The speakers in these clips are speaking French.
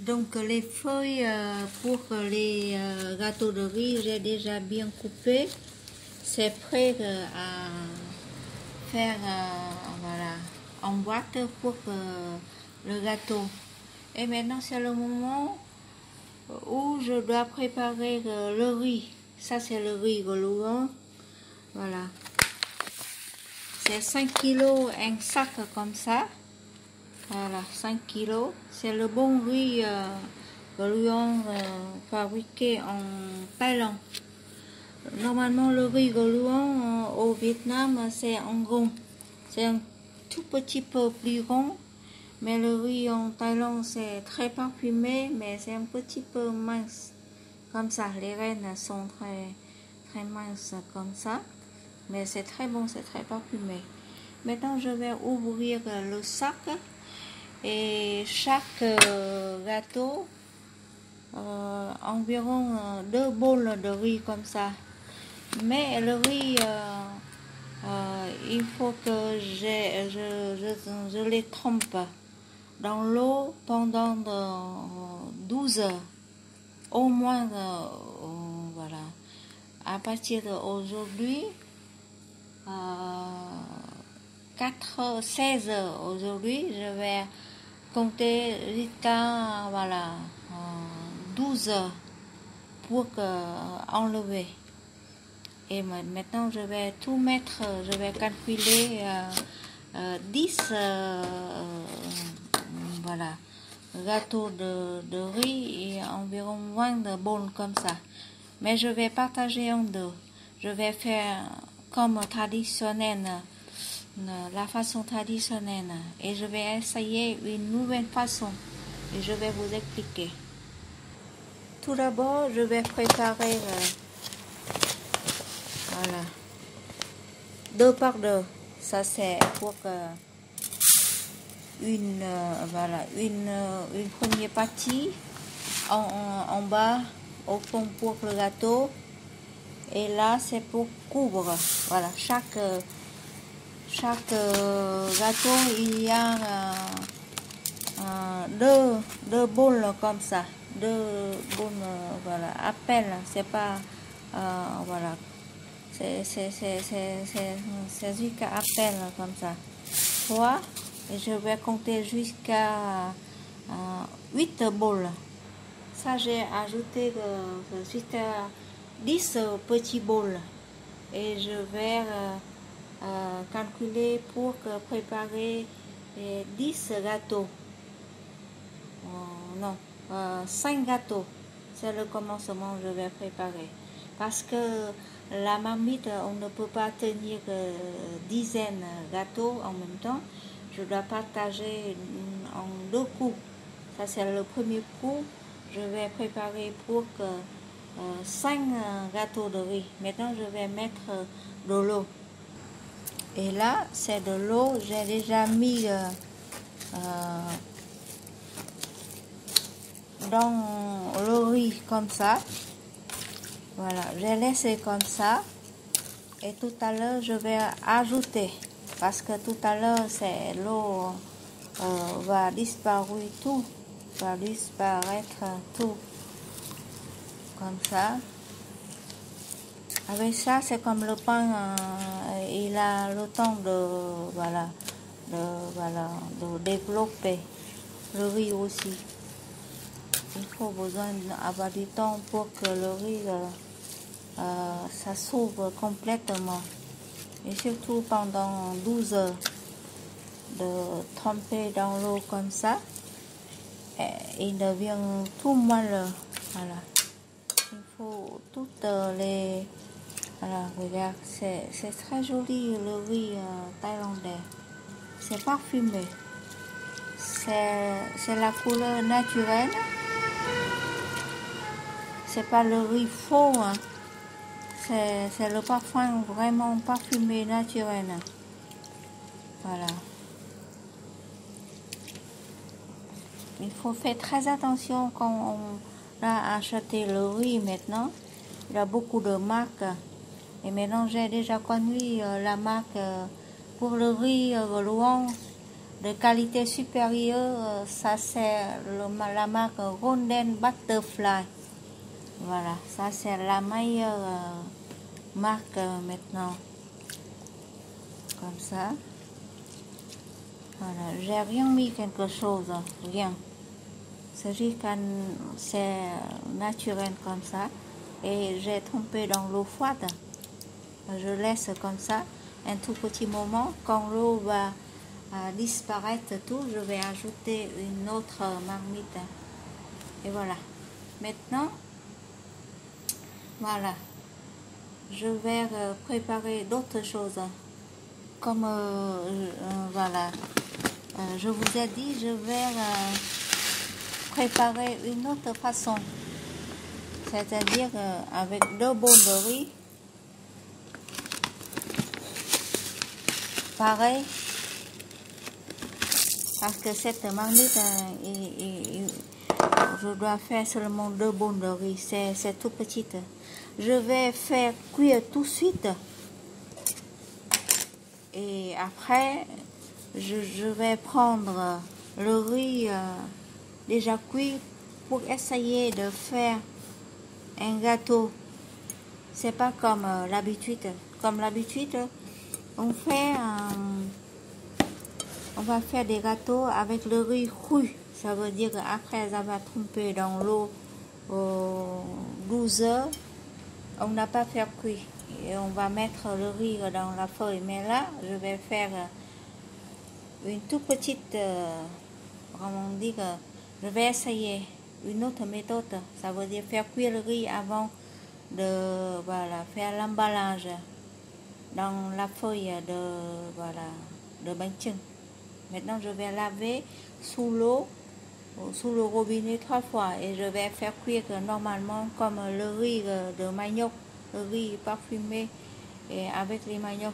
Donc les feuilles pour les gâteaux de riz, j'ai déjà bien coupé. C'est prêt à faire voilà, en boîte pour le gâteau. Et maintenant c'est le moment où je dois préparer le riz. Ça c'est le riz glouan. Voilà. C'est 5 kilos un sac comme ça. Voilà, 5 kilos. C'est le bon riz glouan fabriqué en Thaïlande. Normalement, le riz glouan au Vietnam, c'est en rond. C'est un tout petit peu plus rond. Mais le riz en Thaïlande, c'est très parfumé, mais c'est un petit peu mince. Comme ça, les graines sont très minces comme ça. Mais c'est très bon, c'est très parfumé. Maintenant, je vais ouvrir le sac. Et chaque gâteau, environ 2 bols de riz comme ça. Mais le riz, il faut que je les trempe dans l'eau pendant 12 heures. Au moins, voilà. À partir d'aujourd'hui, 16 heures aujourd'hui, je vais compter jusqu'à voilà, 12 heures pour enlever. Et maintenant, je vais tout mettre, je vais calculer 10 voilà, gâteaux de riz et environ 20 de bols comme ça. Mais je vais partager en deux. Je vais faire comme traditionnel, la façon traditionnelle. Et je vais essayer une nouvelle façon. Et je vais vous expliquer. Tout d'abord, je vais préparer voilà, 2 par 2. Ça c'est pour voilà, une première partie en bas au fond pour le gâteau. Et là c'est pour couvrir. Voilà, chaque gâteau il y a deux boules comme ça, 2 boules, voilà, à peine, c'est pas voilà, c'est jusqu'à peine comme ça. 3, et je vais compter jusqu'à 8 boules. Ça j'ai ajouté jusqu'à 10 petits boules. Et je vais calculer pour préparer 10 gâteaux. Non, 5 gâteaux. C'est le commencement que je vais préparer. Parce que la marmite, on ne peut pas tenir dizaines de gâteaux en même temps. Je dois partager en 2 coups. Ça, c'est le premier coup. Je vais préparer pour 5 gâteaux de riz. Maintenant, je vais mettre de l'eau. Et là, c'est de l'eau. J'ai déjà mis dans le riz comme ça. Voilà, j'ai laissé comme ça. Et tout à l'heure, je vais ajouter. Parce que tout à l'heure, c'est l'eau va disparaître tout. Va disparaître tout. Comme ça. Avec ça, c'est comme le pain, il a le temps de, voilà, de développer. Le riz aussi. Il faut besoin d'avoir du temps pour que le riz, ça s'ouvre complètement. Et surtout pendant 12 heures, de tremper dans l'eau comme ça, il devient tout moelleux. Voilà. Il faut toutes les... Voilà, regarde, c'est très joli le riz thaïlandais. C'est parfumé. C'est la couleur naturelle. C'est pas le riz faux. Hein. C'est le parfum vraiment parfumé naturel. Voilà. Il faut faire très attention quand on a acheté le riz maintenant. Il y a beaucoup de marques. Et maintenant, j'ai déjà connu la marque pour le riz glouan. de qualité supérieure, ça c'est la marque Golden Butterfly. Voilà, ça c'est la meilleure marque maintenant. Comme ça. Voilà, j'ai rien mis quelque chose, rien. C'est juste quand c'est naturel comme ça. Et j'ai trempé dans l'eau froide. Je laisse comme ça un tout petit moment. Quand l'eau va disparaître tout, je vais ajouter une autre marmite. Et voilà. Maintenant, voilà. Je vais préparer d'autres choses. Comme, voilà. Je vous ai dit, je vais préparer une autre façon. C'est-à-dire avec 2 boules de riz. Pareil. Parce que cette marmite, je dois faire seulement 2 boules de riz. C'est tout petite. Je vais faire cuire tout de suite. Et après, je vais prendre le riz déjà cuit pour essayer de faire un gâteau. C'est pas comme l'habitude. Comme l'habitude, on va faire des gâteaux avec le riz cru. Ça veut dire qu'après avoir trempé dans l'eau 12 heures, on n'a pas fait cuire. Et on va mettre le riz dans la feuille. Mais là, je vais faire une toute petite, comment on dit, je vais essayer une autre méthode. Ça veut dire faire cuire le riz avant de faire l'emballage dans la feuille de bánh chưng. Maintenant, je vais laver sous l'eau, sous le robinet 3 fois et je vais faire cuire normalement comme le riz de manioc, le riz parfumé et avec les maniocs.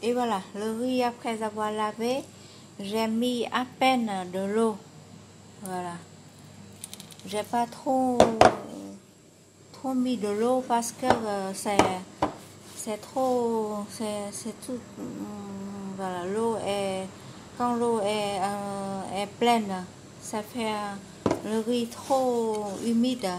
Et voilà, le riz après avoir lavé, j'ai mis à peine de l'eau. Voilà. J'ai pas trop mis de l'eau parce que c'est tout. Voilà, quand l'eau est pleine, ça fait le riz trop humide.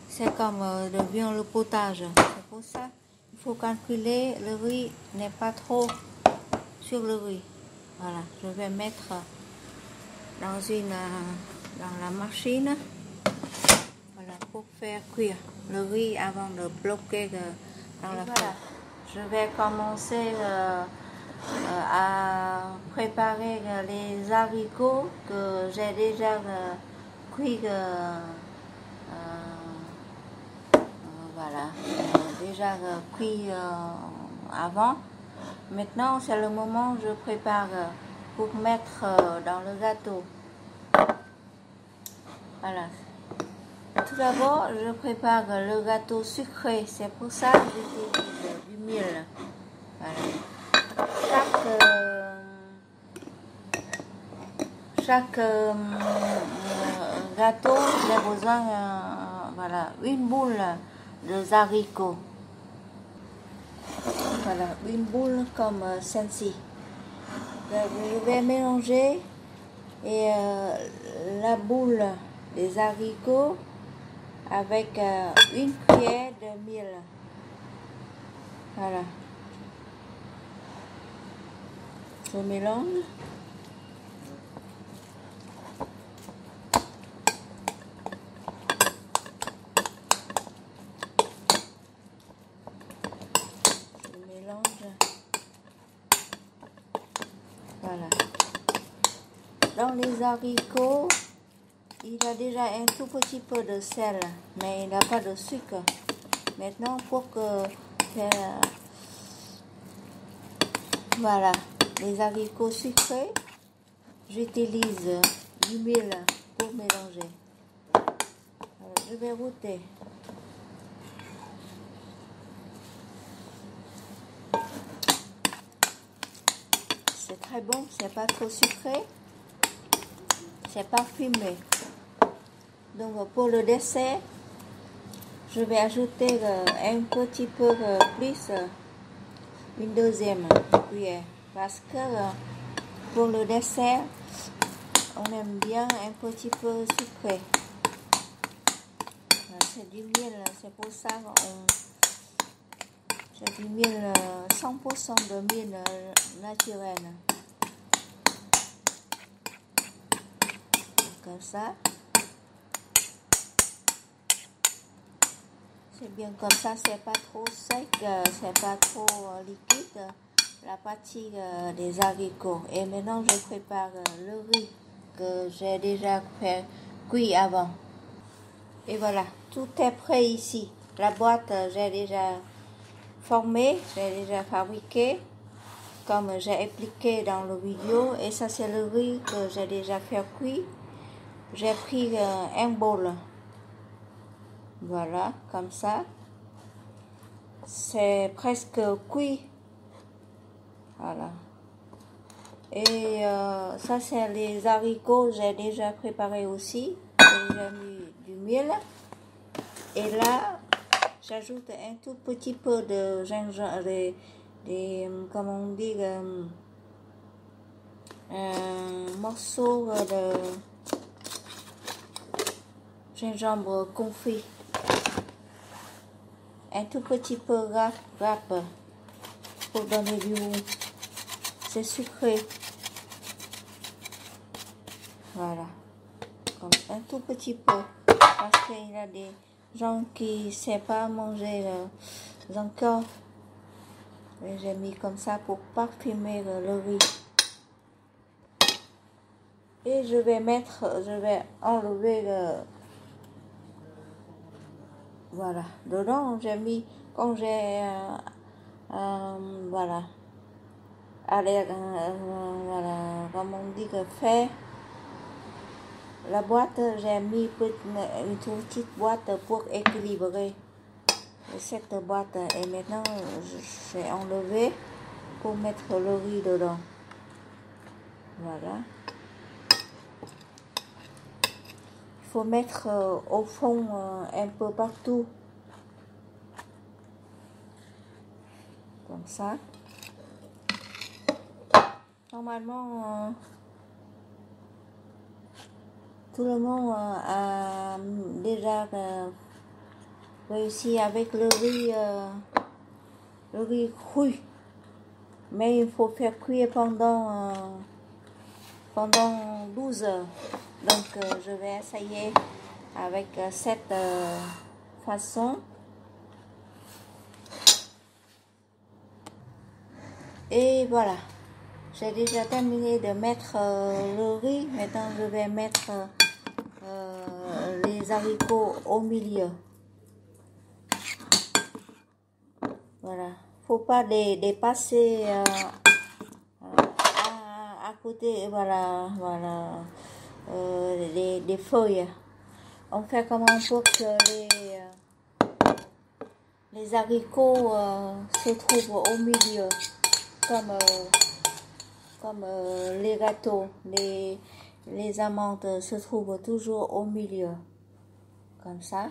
C'est comme devient le potage. C'est pour ça il faut calculer le riz n'est pas trop sur le riz. Voilà, je vais mettre dans la machine. Voilà, pour faire cuire le riz avant de bloquer dans la feuille. Je vais commencer à préparer les haricots que j'ai déjà cuits. Voilà, déjà cuit avant. Maintenant, c'est le moment où je prépare pour mettre dans le gâteau. Voilà. Tout d'abord, je prépare le gâteau sucré. C'est pour ça que j'utilise du miel. Voilà. Chaque gâteau, j'ai besoin une boule de haricots. Voilà, une boule comme celle-ci. Je vais mélanger et la boule des haricots avec une cuillère de miel. Voilà. Je mélange. Voilà. Dans les haricots, il y a déjà un tout petit peu de sel, mais il n'y a pas de sucre. Maintenant, pour que voilà, les haricots sucrés, j'utilise du miel pour mélanger. Alors, je vais rôter. C'est très bon, c'est pas trop sucré, c'est parfumé. Donc pour le dessert, je vais ajouter un petit peu plus, une deuxième cuillère, parce que pour le dessert, on aime bien un petit peu sucré. C'est du miel, c'est pour ça c'est du miel 100% de miel naturel. Comme ça. C'est bien comme ça, c'est pas trop sec, c'est pas trop liquide. La partie des haricots. Et maintenant, je prépare le riz que j'ai déjà fait cuit avant. Et voilà, tout est prêt ici. La boîte, j'ai déjà formée, j'ai déjà fabriqué, comme j'ai expliqué dans la vidéo. Et ça, c'est le riz que j'ai déjà fait cuire. J'ai pris un bol. Voilà, comme ça. C'est presque cuit. Voilà. Et ça, c'est les haricots, j'ai déjà préparé aussi. J'ai déjà mis du miel. Et là, j'ajoute un tout petit peu de gingembre, comment on dit, un morceau de gingembre confit. Un tout petit peu râpe pour donner du goût. C'est sucré. Voilà. Comme un tout petit peu. Parce qu'il y a des gens qui ne savent pas manger encore. Et j'ai mis comme ça pour parfumer le riz. Et je vais enlever voilà. Dedans, j'ai mis, quand j'ai, voilà. Allez, voilà, comme on dit que fait. La boîte, j'ai mis une petite boîte pour équilibrer cette boîte. Et maintenant, j'ai enlevé pour mettre le riz dedans. Voilà. Il faut mettre au fond un peu partout. Comme ça. Normalement, tout le monde a déjà réussi avec le riz cru. Mais il faut faire cuire pendant 12 heures. Donc, je vais essayer avec cette façon. Et voilà. J'ai déjà terminé de mettre le riz. Maintenant, je vais mettre les haricots au milieu. Voilà. Faut pas dépasser à côté. Voilà. Des feuilles. On fait comment pour que les haricots se trouvent au milieu. Comme les gâteaux, les amandes se trouvent toujours au milieu, comme ça.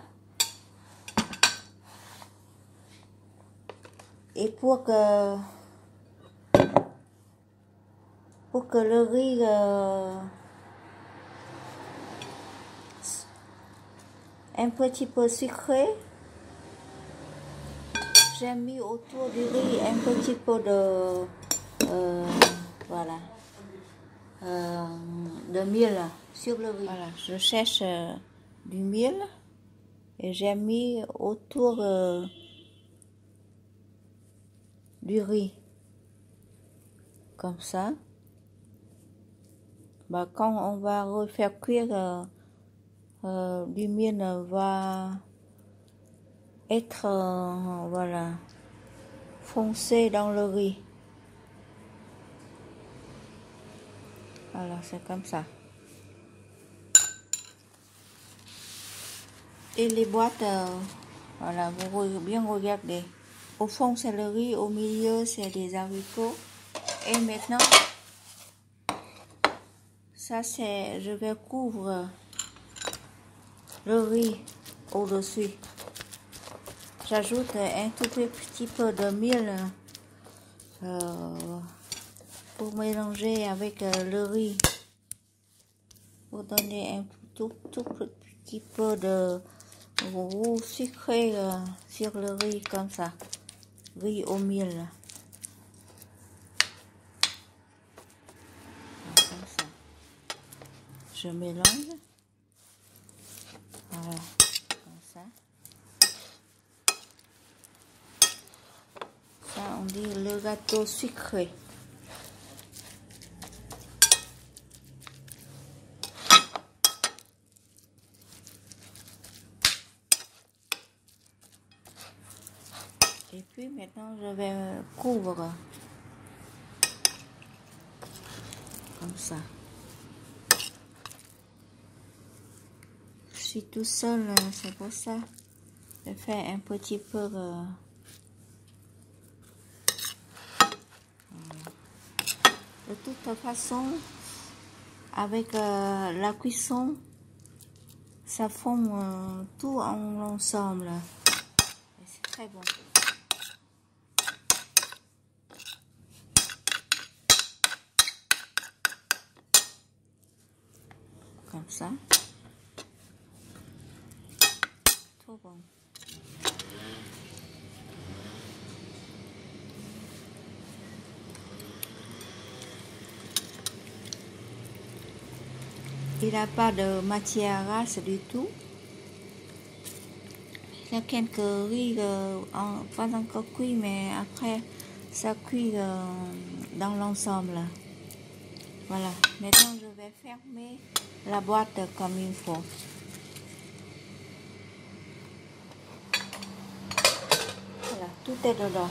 Et pour que le riz un petit peu sucré, j'ai mis autour du riz un petit peu de voilà, de miel sur le riz. Voilà, je cherche du miel et j'ai mis autour du riz, comme ça. Bah, quand on va refaire cuire, du miel va être voilà, foncé dans le riz. Voilà, c'est comme ça. Et les boîtes, voilà, vous pouvez bien regarder. Au fond, c'est le riz, au milieu, c'est des haricots. Et maintenant, ça, c'est, je vais couvrir le riz au-dessus. J'ajoute un tout petit peu de miel pour mélanger avec le riz, pour donner un tout petit peu de goût sucré sur le riz comme ça, riz au miel. Comme ça. Je mélange. Voilà, comme ça. Ça, on dit le gâteau sucré. Et puis maintenant, je vais couvrir. Comme ça. Je suis tout seul, c'est pour ça. Je fais un petit peu... De toute façon, avec la cuisson, ça forme tout ensemble. C'est très bon. Comme ça. Trop bon. Il n'a pas de matière grasse du tout. Il y a quelques riz pas encore cuit, mais après ça cuit dans l'ensemble. Voilà. Maintenant, je vais fermer la boîte comme il faut. Voilà, tout est dedans.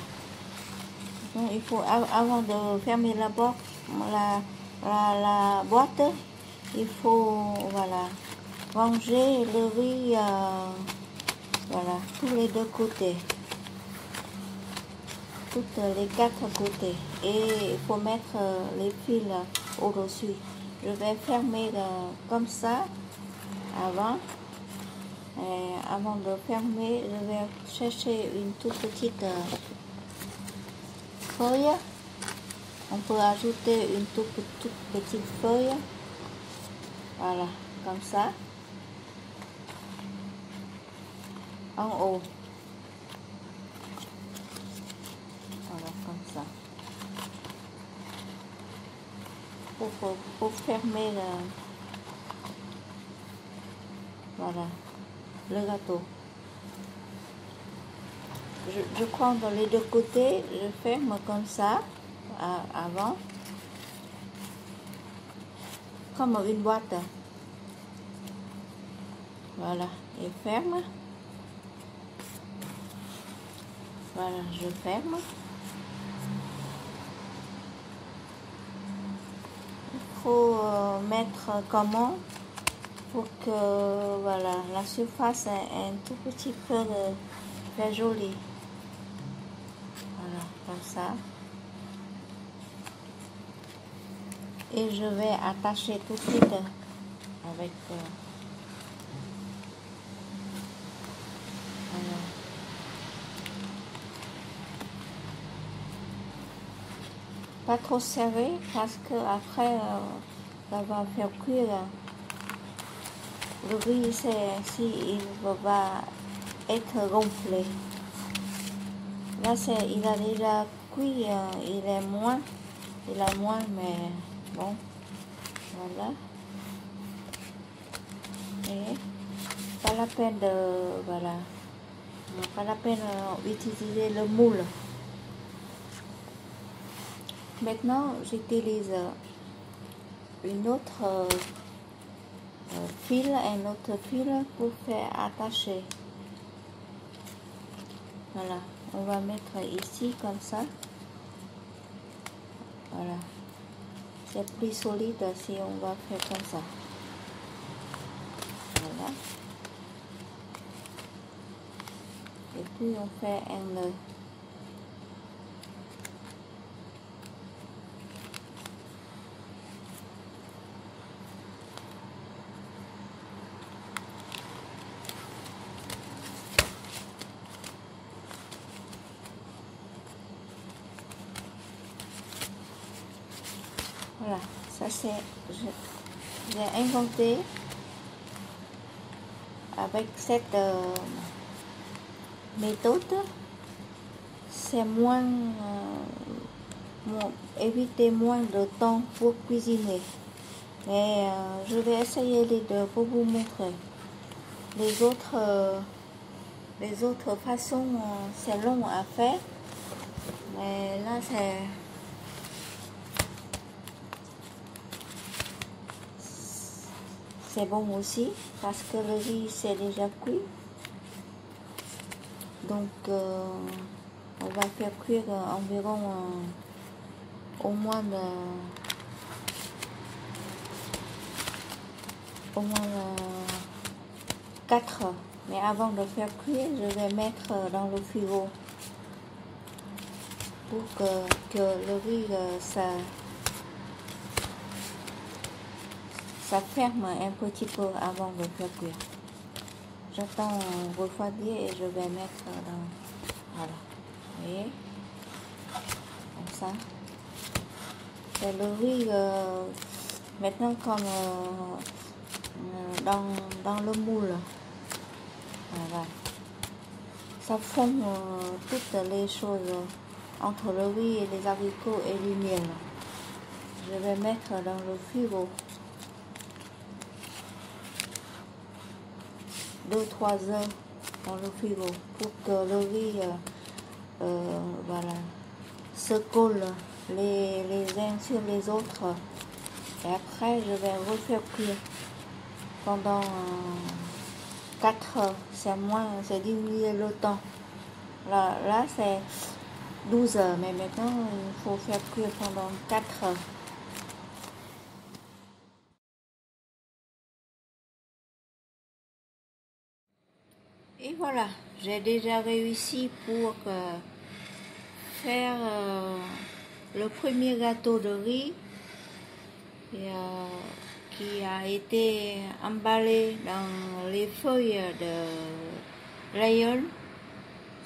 Donc, il faut, avant de fermer la boîte, la boîte, il faut, voilà, ranger le riz, voilà, tous les deux côtés, toutes les quatre côtés, et il faut mettre les fils au-dessus. Je vais fermer comme ça avant. Et avant de fermer, je vais chercher une toute petite feuille. On peut ajouter une toute petite feuille. Voilà, comme ça. En haut. Voilà, comme ça. Pour fermer voilà, le gâteau. Je prends dans les deux côtés, je ferme comme ça, avant, comme une boîte. Voilà, et ferme. Voilà, je ferme. Il faut mettre comment pour que voilà, la surface est un tout petit peu très jolie. Voilà, comme ça. Et je vais attacher tout de suite avec... voilà. Pas trop serré parce que après ça va faire cuire le riz, si il va être gonflé. Là il a déjà cuit, il a moins, mais bon, voilà. Et pas la peine de, voilà, pas la peine d'utiliser le moule. Maintenant, j'utilise un autre fil pour faire attacher. Voilà, on va mettre ici comme ça. Voilà, c'est plus solide si on va faire comme ça. Voilà. Et puis on fait un nœud. Voilà, ça c'est, j'ai inventé avec cette méthode, c'est éviter moins de temps pour cuisiner. Mais je vais essayer les deux pour vous montrer. Les autres façons, c'est long à faire. Mais là, c'est bon aussi parce que le riz c'est déjà cuit. Donc, on va faire cuire environ au moins 4 heures. Mais avant de faire cuire, je vais mettre dans le frigo pour que le riz ça ferme un petit peu avant de faire cuire. J'attends refroidir et je vais mettre dans... Voilà. Vous voyez? Comme ça. C'est le riz maintenant comme dans le moule. Voilà. Ça fond toutes les choses entre le riz et les haricots et le miel. Je vais mettre dans le frigo 2-3 heures dans le frigo pour que le riz voilà, se colle les uns sur les autres. Et après, je vais refaire cuire pendant 4 heures. C'est diminuer le temps. Là c'est 12 heures, mais maintenant, il faut faire cuire pendant 4 heures. Et voilà, j'ai déjà réussi pour faire le premier gâteau de riz qui a été emballé dans les feuilles de rayon.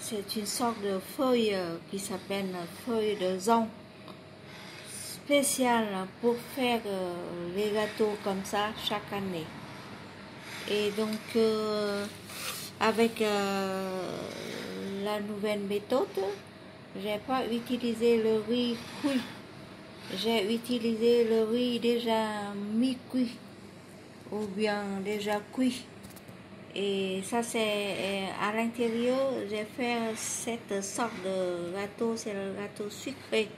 C'est une sorte de feuille qui s'appelle feuille de zong, spéciale pour faire les gâteaux comme ça chaque année. Et donc, avec la nouvelle méthode, j'ai pas utilisé le riz cuit. J'ai utilisé le riz déjà mi-cuit ou bien déjà cuit. Et ça c'est à l'intérieur, j'ai fait cette sorte de gâteau, c'est le gâteau sucré.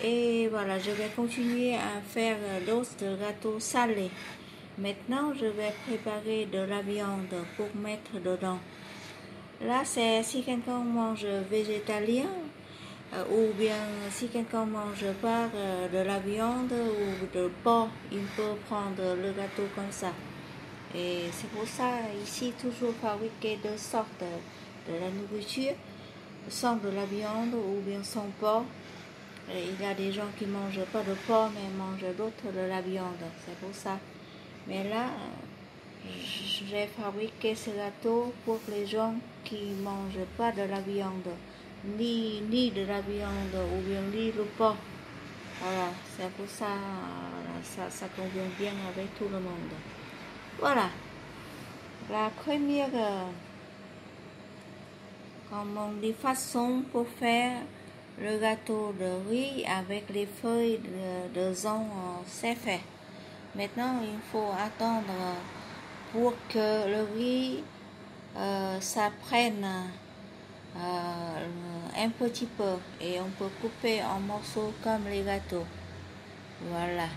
Et voilà, je vais continuer à faire d'autres gâteaux salés. Maintenant, je vais préparer de la viande pour mettre dedans. Là, c'est si quelqu'un mange végétalien ou bien si quelqu'un mange pas de la viande ou de porc, il peut prendre le gâteau comme ça. Et c'est pour ça, ici, toujours fabriquer deux sortes de la nourriture, sans de la viande ou bien sans porc. Et il y a des gens qui ne mangent pas de porc, mais mangent d'autres de la viande. C'est pour ça. Mais là, j'ai fabriqué ce gâteau pour les gens qui ne mangent pas de la viande, ni de la viande ou bien ni le porc. Voilà, c'est pour ça, ça convient bien avec tout le monde. Voilà, la première comme on dit, façon pour faire le gâteau de riz avec les feuilles de zong, c'est fait. Maintenant, il faut attendre pour que le riz ça prenne un petit peu et on peut couper en morceaux comme les gâteaux. Voilà.